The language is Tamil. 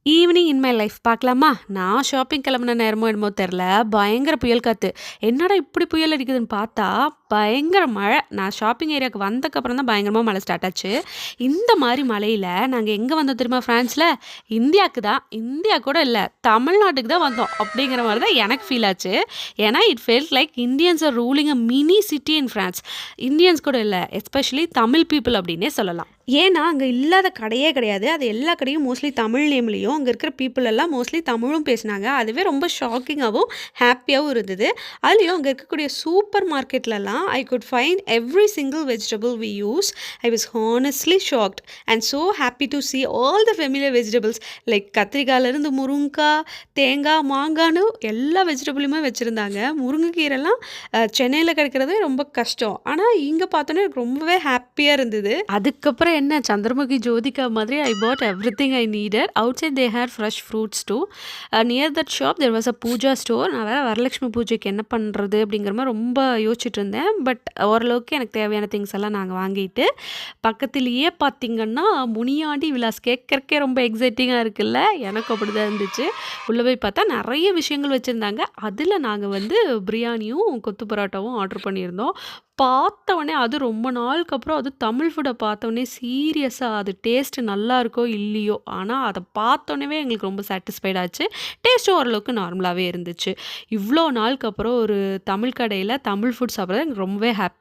ஈவினிங் இன் மை லைஃப் பார்க்கலாமா? நான் ஷாப்பிங் கிளம்புன நேரமோ என்னமோ தெரில. பயங்கர புயல் காத்து. என்னடா இப்படி புயல் அடிக்குதுன்னு பார்த்தா, பயங்கர மழை. நான் ஷாப்பிங் ஏரியாவுக்கு வந்தக்கப்புறம் தான் பயங்கரமா மழை ஸ்டார்ட் ஆச்சு. இந்த மாரி மழையில நாங்க எங்க வந்தோம் தெரியுமா ஃப்ரான்ஸ்ல? இந்தியாக்கு தான். இந்தியா கூட இல்ல. தமிழ்நாட்டுக்கு தான் வந்தோம். அப்படிங்கிற மாரி தான் எனக்கு ஃபீல் ஆச்சு. ஏன்னா it felt like Indians are ruling a mini city in France. Indians கூட இல்ல. எஸ்பெஷலி தமிழ் பீப்பிள் அப்படின்னே சொல்லலாம். ஏன்னா, அங்க இல்லாத கடையே கிடையாது. அது எல்லா கடையும் மோஸ்ட்லி தமிழ் நேம்லயும், அங்க இருக்கிற பீப்பிள் எல்லாம் மோஸ்ட்லி தமிழும் பேசினாங்க. அதுவே ரொம்ப ஷாக்கிங்காவும், ஹேப்பியாவும் இருந்தது. அதுலயும் அங்க இருக்கக்கூடிய சூப்பர் மார்க்கெட்லலாம் I could find every single vegetable we use. I was honestly shocked and so happy to see all the familiar vegetables like கத்திரிக்காயிலேருந்து முருங்கா, தேங்காய், மாங்கான்னு எல்லா வெஜிடபிளுமே வச்சிருந்தாங்க. முருங்கைக்கீரைலாம் சென்னையில கிடைக்கிறதே ரொம்ப கஷ்டம். ஆனா, இங்க பார்த்தோன்னே எனக்கு ரொம்பவே ஹேப்பியா இருந்தது. அதுக்கப்புறம் என்ன சந்திரமுகி ஜோதிகா மாதிரி I bought everything I needed. Outside they had fresh fruits too. Near that shop there was a pooja store. நான் வேற வரலட்சுமி பூஜைக்கு என்ன பண்ணுறது அப்படிங்கிற மாதிரி ரொம்ப யோசிச்சுட்டு இருந்தேன். பட் ஓரளவுக்கு எனக்கு தேவையான திங்ஸ் எல்லாம் நாங்கள் வாங்கிட்டு பக்கத்துலேயே பார்த்தீங்கன்னா முனியாண்டி விலாஸ் கேட்கறக்கே ரொம்ப எக்ஸைட்டிங்காக இருக்குல்ல. எனக்கு அப்படி தான் இருந்துச்சு. உள்ளே போய் பார்த்தா நிறைய விஷயங்கள் வச்சுருந்தாங்க. அதில் நாங்கள் வந்து பிரியாணியும் கொத்து பரோட்டாவும் ஆர்டர் பண்ணியிருந்தோம். பார்த்தவொடனே அது ரொம்ப நாளுக்கு அப்புறம் அது தமிழ் ஃபுட்ட பார்த்தோனே சீரியஸா அது டேஸ்ட் நல்லா இருக்கோ இல்லையோ, ஆனா அத பார்த்தோனவே எங்களுக்கு ரொம்ப சாட்டிஸ்ஃபைட் ஆச்சு. டேஸ்ட்டும் ஓரளவுக்கு நார்மலாவே இருந்துச்சு. இவ்ளோ நாளுக்கு அப்புறம் ஒரு தமிழ் கடையில தமிழ் ஃபுட் சாப்பிடுறது எனக்கு ரொம்பவே